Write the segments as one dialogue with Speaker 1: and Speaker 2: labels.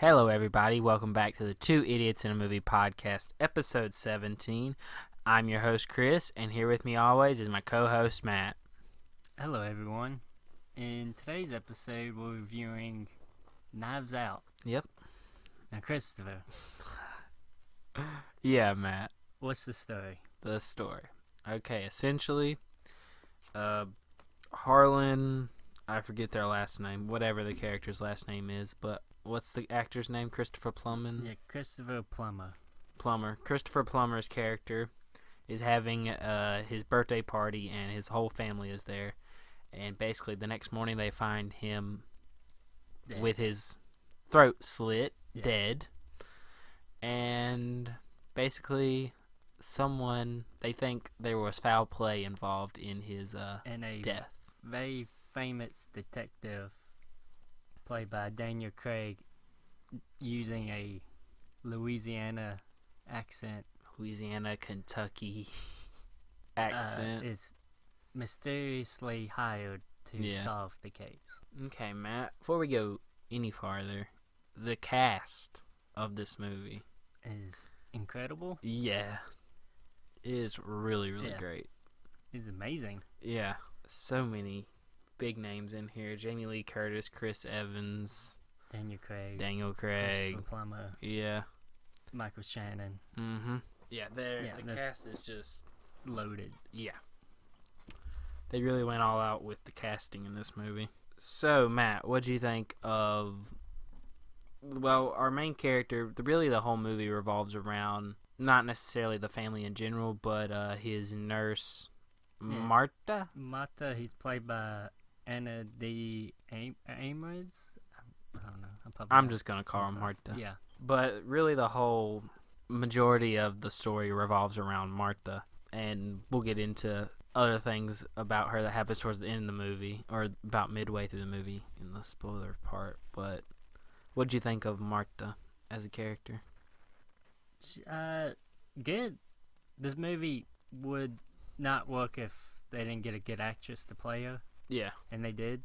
Speaker 1: Hello, everybody. Welcome back to the Two Idiots in a Movie podcast, episode 17. I'm your host, Chris, and here with me always is my co-host, Matt.
Speaker 2: Hello, everyone. In today's episode, we're reviewing Knives Out.
Speaker 1: Yep.
Speaker 2: Now, Christopher,
Speaker 1: Yeah, Matt.
Speaker 2: what's the story?
Speaker 1: The story. Okay, essentially, Harlan, I forget their last name, whatever the character's last name is, but what's the actor's name? Christopher Plummer?
Speaker 2: Yeah, Christopher Plummer.
Speaker 1: Christopher Plummer's character is having his birthday party, and his whole family is there. And basically, the next morning, they find him with his throat slit, dead. And basically, they think there was foul play involved in his
Speaker 2: and a
Speaker 1: death.
Speaker 2: very famous detective, played by Daniel Craig, using a Louisiana accent.
Speaker 1: Louisiana, Kentucky accent.
Speaker 2: Is mysteriously hired to solve the case.
Speaker 1: Okay, Matt, before we go any farther, the cast of this movie
Speaker 2: Is incredible.
Speaker 1: Yeah. It is really, really great.
Speaker 2: It's amazing.
Speaker 1: Yeah. So many big names in here. Jamie Lee Curtis, Chris Evans,
Speaker 2: Daniel Craig.
Speaker 1: Christopher
Speaker 2: Plummer.
Speaker 1: Yeah.
Speaker 2: Michael Shannon.
Speaker 1: Mm-hmm. Yeah, the
Speaker 2: this-
Speaker 1: cast is just...
Speaker 2: Loaded.
Speaker 1: Yeah. They really went all out with the casting in this movie. So, Matt, what do you think of... Well, our main character, really the whole movie revolves around not necessarily the family in general, but his nurse, Marta?
Speaker 2: Marta, he's played by Anna de Amers. I don't know.
Speaker 1: I'm just going to call her Marta.
Speaker 2: Yeah.
Speaker 1: But really the whole majority of the story revolves around Marta. And we'll get into other things about her that happens towards the end of the movie, or about midway through the movie in the spoiler part. But what did you think of Marta as a character?
Speaker 2: Good. This movie would not work if they didn't get a good actress to play her.
Speaker 1: Yeah.
Speaker 2: And they did.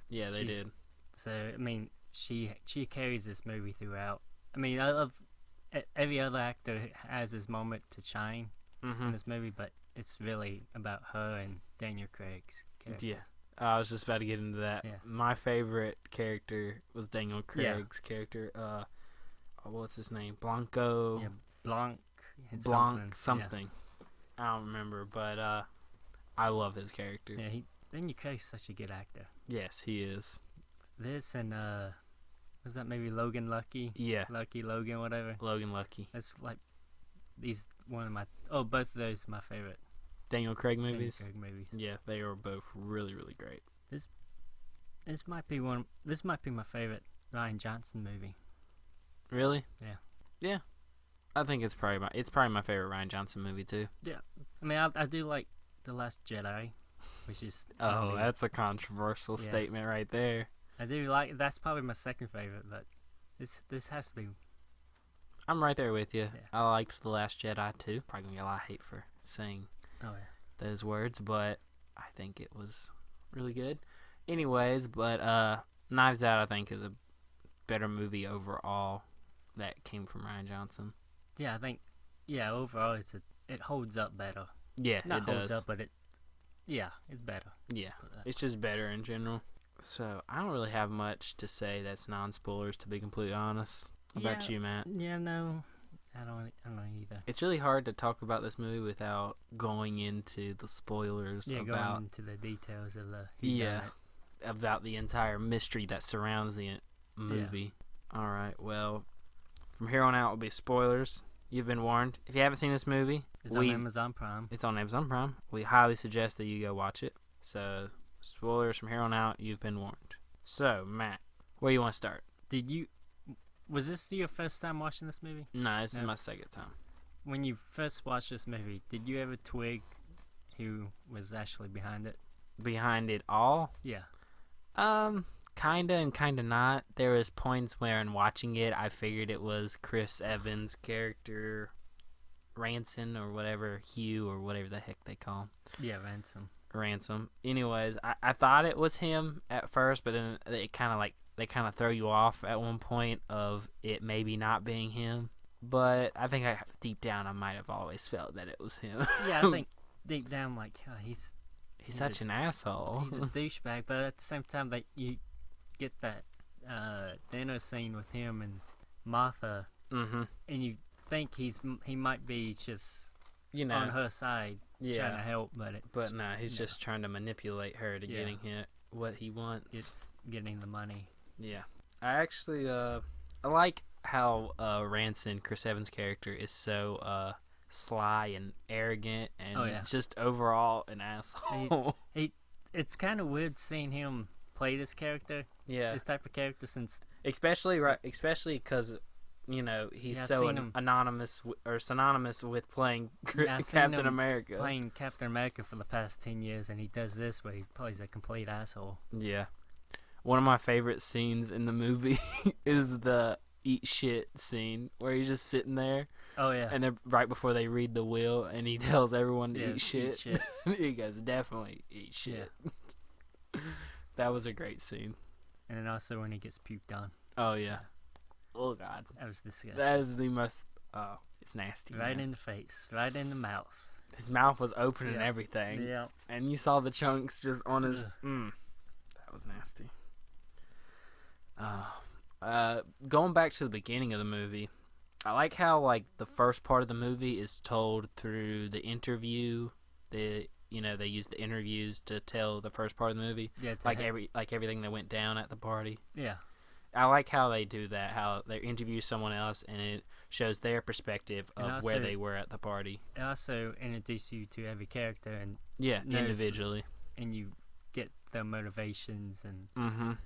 Speaker 1: Yeah, they did.
Speaker 2: So, I mean, she carries this movie throughout. I mean, I love every other actor has his moment to shine in this movie, but it's really about her and Daniel Craig's character.
Speaker 1: Yeah. I was just about to get into that.
Speaker 2: Yeah.
Speaker 1: My favorite character was Daniel Craig's character. What's his name? Blanco.
Speaker 2: Yeah, Blanc
Speaker 1: something. I don't remember, but I love his character.
Speaker 2: Yeah, Daniel Craig's such a good actor.
Speaker 1: Yes, he is.
Speaker 2: This and was that maybe Logan Lucky?
Speaker 1: Yeah.
Speaker 2: Lucky Logan, whatever.
Speaker 1: Logan Lucky.
Speaker 2: That's like both of those are my favorite
Speaker 1: Daniel Craig movies.
Speaker 2: Daniel Craig movies.
Speaker 1: Yeah, they are both really, really great.
Speaker 2: This might be my favorite Rian Johnson movie.
Speaker 1: Really?
Speaker 2: Yeah.
Speaker 1: Yeah. I think it's probably my favorite Rian Johnson movie too.
Speaker 2: Yeah. I mean, I do like The Last Jedi, which is
Speaker 1: that's a controversial statement right there.
Speaker 2: I do like that's probably my second favorite, but this has to be.
Speaker 1: I'm right there with you.
Speaker 2: Yeah.
Speaker 1: I liked The Last Jedi too. Probably gonna get a lot of hate for saying those words, but I think it was really good. Anyways, but Knives Out I think is a better movie overall that came from Rian Johnson.
Speaker 2: Yeah, I think overall it holds up better.
Speaker 1: Yeah,
Speaker 2: Not
Speaker 1: it
Speaker 2: holds
Speaker 1: does.
Speaker 2: up, but it's better.
Speaker 1: Yeah, it's just better in general. So I don't really have much to say that's non-spoilers, to be completely honest. How about you, Matt?
Speaker 2: Yeah, no, I don't know either.
Speaker 1: It's really hard to talk about this movie without going into the spoilers
Speaker 2: going
Speaker 1: about
Speaker 2: into the details of the whodunit.
Speaker 1: about the entire mystery that surrounds the movie. All right, well, from here on out will be spoilers. You've been warned. If you haven't seen this movie,
Speaker 2: it's on Amazon Prime.
Speaker 1: It's on Amazon Prime. We highly suggest that you go watch it. So, spoilers from here on out, you've been warned. So, Matt, where do you want to start?
Speaker 2: Was this your first time watching this movie?
Speaker 1: No, this is my second time.
Speaker 2: When you first watched this movie, did you ever twig who was actually behind it?
Speaker 1: Behind it all?
Speaker 2: Yeah.
Speaker 1: Kinda and kinda not. There was points where in watching it, I figured it was Chris Evans' character, Ransom or whatever, Hugh or whatever the heck they call him.
Speaker 2: Yeah, Ransom.
Speaker 1: Anyways, I thought it was him at first, but then it kind of like they kind of throw you off at one point of it maybe not being him. But I think deep down I might have always felt that it was him.
Speaker 2: Yeah, I think deep down, like, he's
Speaker 1: such an asshole.
Speaker 2: He's a douchebag, but at the same time, like, you get that dinner scene with him and Martha,
Speaker 1: Mm-hmm.
Speaker 2: and you think he might be just
Speaker 1: You know,
Speaker 2: on her side, trying to help,
Speaker 1: but no, he's just trying to manipulate her to getting him what he wants.
Speaker 2: It's getting the money.
Speaker 1: Yeah, I actually I like how Ranson, Chris Evans' character, is so sly and arrogant and just overall an asshole.
Speaker 2: It's kind of weird seeing him play this character.
Speaker 1: Yeah,
Speaker 2: this type of character, since
Speaker 1: especially because he's so anonymous or synonymous with playing Captain America.
Speaker 2: Playing Captain America for the past 10 years, and he does this where he plays a complete asshole.
Speaker 1: Yeah, one of my favorite scenes in the movie is the eat shit scene where he's just sitting there.
Speaker 2: Oh yeah.
Speaker 1: And then right before they read the will, and he tells everyone to eat shit. He goes, definitely eat shit. Yeah. That was a great scene.
Speaker 2: And then also when he gets puked on.
Speaker 1: Oh yeah. Oh god.
Speaker 2: That was disgusting.
Speaker 1: That is the most. Oh, it's nasty.
Speaker 2: Right in the face. Right in the mouth.
Speaker 1: His mouth was open and everything.
Speaker 2: Yeah.
Speaker 1: And you saw the chunks just on his. That was nasty. Going back to the beginning of the movie, I like how the first part of the movie is told through the interview. They use the interviews to tell the first part of the movie. Yeah, everything that went down at the party.
Speaker 2: Yeah.
Speaker 1: I like how they do that, how they interview someone else and it shows their perspective of where they were at the party.
Speaker 2: It also introduces you to every character and
Speaker 1: individually.
Speaker 2: And you get their motivations and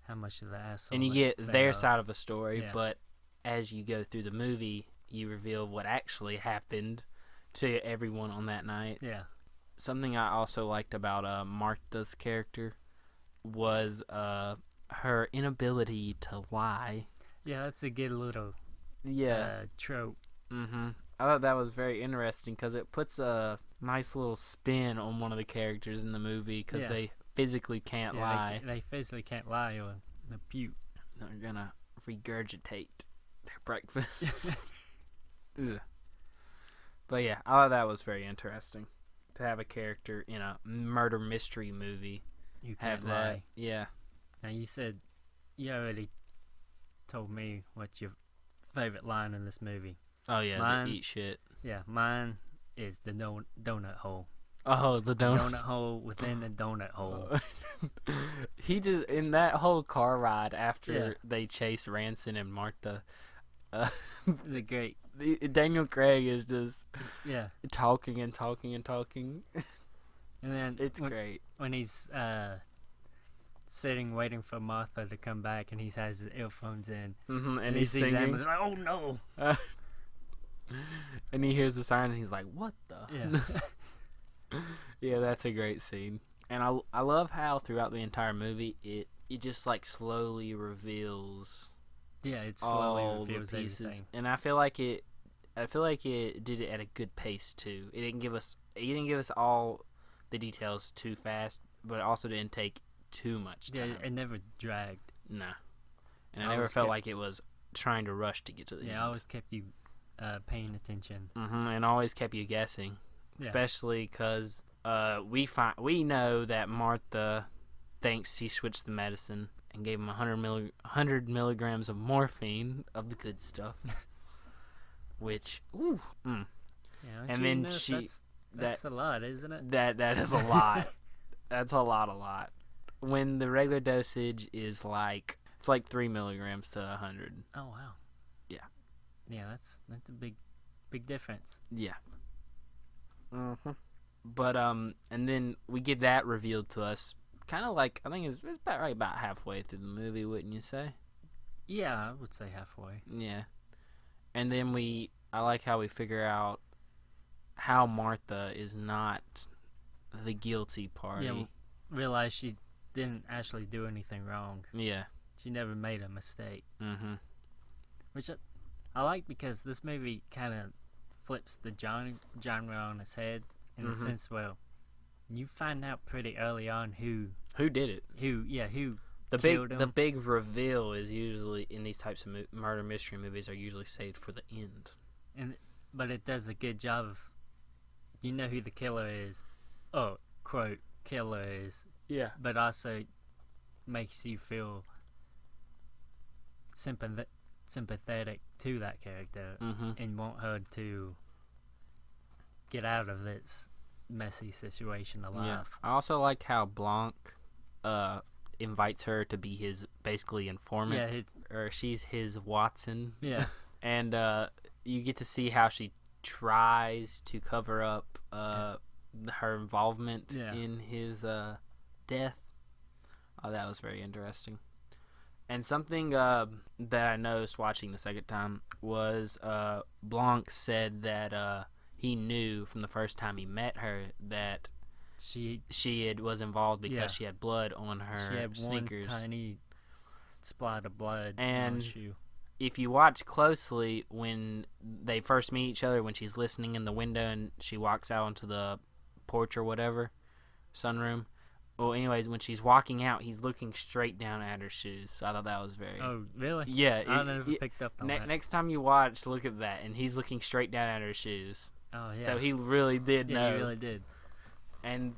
Speaker 2: how much of the asshole.
Speaker 1: And you get their side of the story, but as you go through the movie, you reveal what actually happened to everyone on that night.
Speaker 2: Yeah.
Speaker 1: Something I also liked about Martha's character was her inability to lie.
Speaker 2: Yeah, that's a good little trope.
Speaker 1: I thought that was very interesting because it puts a nice little spin on one of the characters in the movie because they physically can't lie.
Speaker 2: They physically can't lie or the puke.
Speaker 1: They're gonna regurgitate their breakfast. But yeah, I thought that was very interesting to have a character in a murder mystery movie.
Speaker 2: You can't lie.
Speaker 1: Yeah.
Speaker 2: Now you already told me what's your favorite line in this movie.
Speaker 1: Oh yeah, the eat shit.
Speaker 2: Yeah, mine is the donut hole.
Speaker 1: Oh, the donut
Speaker 2: hole within the donut hole.
Speaker 1: He just in that whole car ride after they chase Ranson and Martha.
Speaker 2: It's a great.
Speaker 1: Daniel Craig is just talking and talking and talking.
Speaker 2: And then
Speaker 1: it's great
Speaker 2: when he's sitting waiting for Martha to come back, and he has his earphones in,
Speaker 1: and he's singing.
Speaker 2: Them, he's like, "Oh no!"
Speaker 1: And he hears the siren, and he's like, "What the?"
Speaker 2: Yeah.
Speaker 1: Yeah, that's a great scene, and I love how throughout the entire movie it just slowly reveals.
Speaker 2: Yeah, it slowly reveals
Speaker 1: the pieces,
Speaker 2: everything.
Speaker 1: and I feel like it did it at a good pace too. It didn't give us all the details too fast, but it also didn't take too much time.
Speaker 2: Yeah, it never dragged.
Speaker 1: Nah. And I never felt like it was trying to rush to get to the end.
Speaker 2: Yeah, I always kept you paying attention.
Speaker 1: And always kept you guessing. Yeah. Especially because we know that Martha thinks he switched the medicine and gave him 100 milligrams of morphine, of the good stuff. Which, ooh.
Speaker 2: Yeah, and then that's a lot, isn't it?
Speaker 1: That is a lot. That's a lot. When the regular dosage is it's 3 milligrams to 100.
Speaker 2: Oh wow.
Speaker 1: Yeah.
Speaker 2: Yeah, that's a big difference.
Speaker 1: Yeah. But and then we get that revealed to us, kind of I think it's about halfway through the movie, wouldn't you say?
Speaker 2: Yeah, I would say halfway.
Speaker 1: Yeah. And then I like how we figure out how Martha is not the guilty party.
Speaker 2: Yeah, we realize she didn't actually do anything wrong.
Speaker 1: Yeah.
Speaker 2: She never made a mistake. Which I like because this movie kind of flips the genre on its head in the sense where you find out pretty early on who
Speaker 1: did it.
Speaker 2: Who killed him.
Speaker 1: The big reveal is usually in these types of murder mystery movies are usually saved for the end.
Speaker 2: But it does a good job of, you know who the killer is. Oh, quote, killer is.
Speaker 1: Yeah.
Speaker 2: But also makes you feel sympathetic to that character and want her to get out of this messy situation alive.
Speaker 1: Yeah. I also like how Blanc invites her to be his basically informant.
Speaker 2: Yeah,
Speaker 1: or she's his Watson.
Speaker 2: Yeah.
Speaker 1: And you get to see how she tries to cover up her involvement in his death. Oh, that was very interesting. And something that I noticed watching the second time was Blanc said that he knew from the first time he met her that she was involved because she had blood on her
Speaker 2: she had
Speaker 1: sneakers.
Speaker 2: One tiny splat of blood on
Speaker 1: And
Speaker 2: her shoe.
Speaker 1: If you watch closely, when they first meet each other, when she's listening in the window and she walks out onto the porch or whatever, sunroom. Well, anyways, when she's walking out, he's looking straight down at her shoes. So I thought that was very...
Speaker 2: Oh, really?
Speaker 1: Yeah.
Speaker 2: I never picked up on that.
Speaker 1: Next time you watch, look at that, and he's looking straight down at her shoes.
Speaker 2: Oh, yeah.
Speaker 1: So he really did know.
Speaker 2: Yeah, he really did.
Speaker 1: And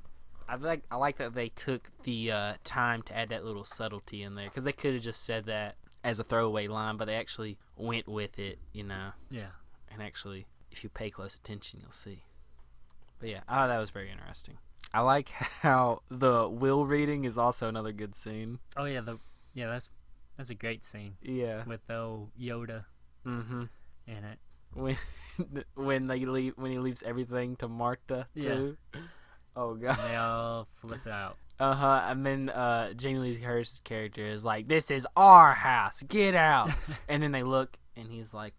Speaker 1: I like that they took the time to add that little subtlety in there, because they could have just said that as a throwaway line, but they actually went with it, you know.
Speaker 2: Yeah.
Speaker 1: And actually, if you pay close attention, you'll see. But yeah, that was very interesting. I like how the will reading is also another good scene.
Speaker 2: Oh yeah, that's a great scene.
Speaker 1: Yeah.
Speaker 2: With the old Yoda. In it.
Speaker 1: When he leaves everything to Martha too. Oh god.
Speaker 2: And they all flip out.
Speaker 1: And then Jamie Lee Curtis's character is like, "This is our house, get out!" And then they look, and he's like,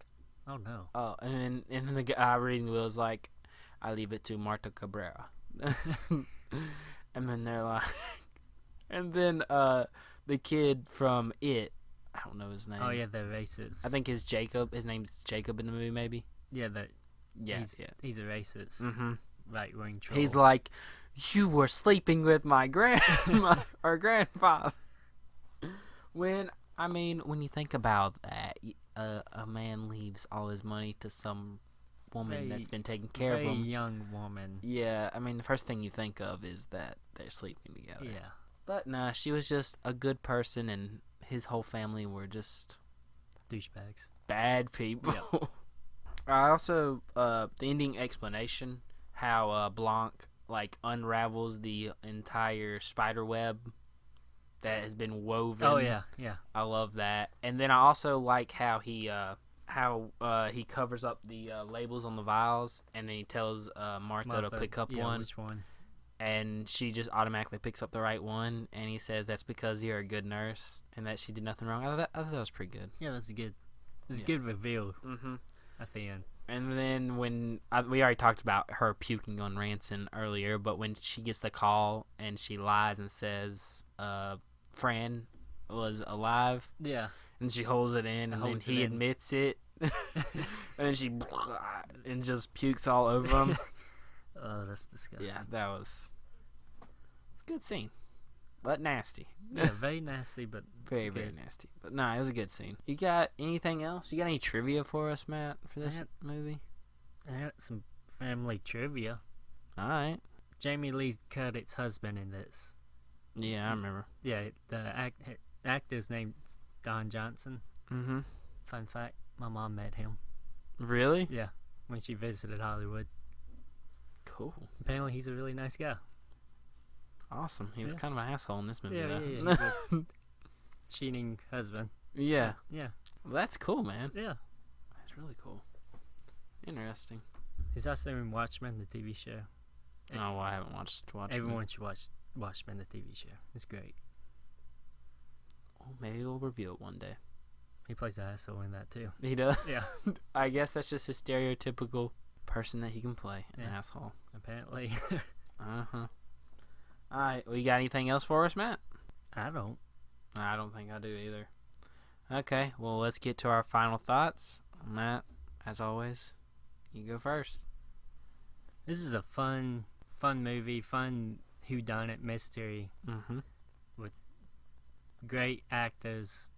Speaker 2: "Oh no!"
Speaker 1: Oh, and then the guy reading the will is like, "I leave it to Marta Cabrera." And then they're like, and then the kid from It, I don't know his name.
Speaker 2: Oh yeah, the racist.
Speaker 1: I think it's Jacob. His name's Jacob in the movie, maybe.
Speaker 2: Yeah, he's a racist. Right-wing troll.
Speaker 1: He's like, "You were sleeping with my grandma or grandfather." When you think about that, a man leaves all his money to some woman that's been taking care of him.
Speaker 2: Very young woman.
Speaker 1: Yeah, the first thing you think of is that they're sleeping together.
Speaker 2: Yeah.
Speaker 1: But nah, she was just a good person, and his whole family were just
Speaker 2: douchebags.
Speaker 1: Bad people.
Speaker 2: Yep.
Speaker 1: I also the ending explanation, how Blanc unravels the entire spider web that has been woven.
Speaker 2: Oh yeah.
Speaker 1: I love that. And then I also like how he covers up the labels on the vials, and then he tells Martha to pick up one.
Speaker 2: Which one? And
Speaker 1: she just automatically picks up the right one, and he says that's because you're a good nurse and that she did nothing wrong. I thought that was pretty good.
Speaker 2: Yeah, that's a good reveal at the end.
Speaker 1: And then we already talked about her puking on Ranson earlier, but when she gets the call and she lies and says Fran was alive, and she holds it in, and then he admits it, and then she and just pukes all over him.
Speaker 2: Oh, that's disgusting.
Speaker 1: Yeah, that was a good scene, but nasty.
Speaker 2: Yeah, very nasty, but
Speaker 1: very nasty. But nah, it was a good scene. You got anything else? You got any trivia for us, Matt, for this movie?
Speaker 2: I got some family trivia.
Speaker 1: All right.
Speaker 2: Jamie Lee Curtis's husband in this.
Speaker 1: Yeah, I remember.
Speaker 2: Yeah, the actor's name's Rian Johnson.
Speaker 1: Mm-hmm.
Speaker 2: Fun fact, my mom met him.
Speaker 1: Really?
Speaker 2: Yeah, when she visited Hollywood.
Speaker 1: Cool.
Speaker 2: Apparently, he's a really nice guy.
Speaker 1: Awesome. He was kind of an asshole in this movie,
Speaker 2: Yeah. He's a cheating husband.
Speaker 1: Yeah.
Speaker 2: Yeah.
Speaker 1: Well, that's cool, man.
Speaker 2: Yeah.
Speaker 1: That's really cool. Interesting.
Speaker 2: He's also in Watchmen, the TV show.
Speaker 1: Oh, well, I haven't watched Watchmen.
Speaker 2: Everyone should watch Watchmen, the TV show. It's great.
Speaker 1: Oh, maybe we'll review it one day.
Speaker 2: He plays an asshole in that, too.
Speaker 1: He does?
Speaker 2: Yeah.
Speaker 1: I guess that's just a stereotypical person that he can play, an asshole.
Speaker 2: Apparently.
Speaker 1: Uh-huh. Alright, well, you got anything else for us, Matt?
Speaker 2: I don't
Speaker 1: think I do either. Okay, well, let's get to our final thoughts. Matt, as always, you go first.
Speaker 2: This is a fun movie, fun whodunit mystery.
Speaker 1: Mm-hmm.
Speaker 2: With great actors,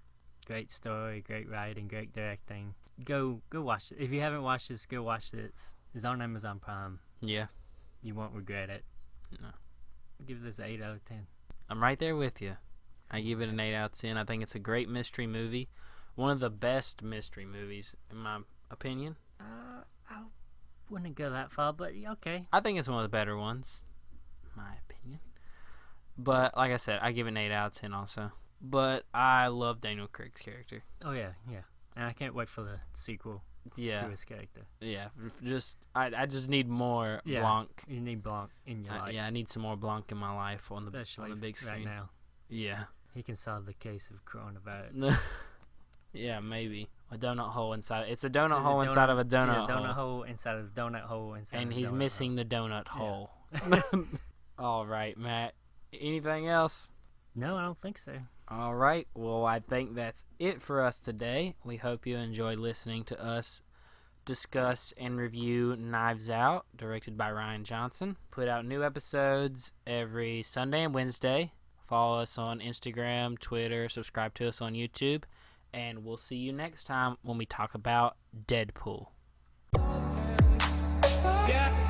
Speaker 2: great story, great writing, great directing. Go watch it. If you haven't watched this, go watch it. It's on Amazon Prime.
Speaker 1: Yeah.
Speaker 2: You won't regret it.
Speaker 1: No.
Speaker 2: Give this an 8 out of 10.
Speaker 1: I'm right there with you. I give it an 8 out of 10. I think it's a great mystery movie. One of the best mystery movies, in my opinion.
Speaker 2: I wouldn't go that far, but okay.
Speaker 1: I think it's one of the better ones, in my opinion. But, like I said, I give it an 8 out of 10 also. But I love Daniel Craig's character.
Speaker 2: Oh, yeah. And I can't wait for the sequel to his character.
Speaker 1: Yeah, I just need more Blanc.
Speaker 2: You need Blanc in your life.
Speaker 1: Yeah, I need some more Blanc in my life on the big screen.
Speaker 2: Right now.
Speaker 1: Yeah.
Speaker 2: He can solve the case of coronavirus.
Speaker 1: Yeah, maybe. A donut hole inside. It's a donut hole inside of a donut hole.
Speaker 2: Donut hole inside of a donut hole inside of a donut hole.
Speaker 1: And he's missing the donut hole. All right, Matt. Anything else?
Speaker 2: No, I don't think so.
Speaker 1: All right. Well, I think that's it for us today. We hope you enjoyed listening to us discuss and review Knives Out, directed by Rian Johnson. Put out new episodes every Sunday and Wednesday. Follow us on Instagram, Twitter, subscribe to us on YouTube, and we'll see you next time when we talk about Deadpool.
Speaker 3: Yeah.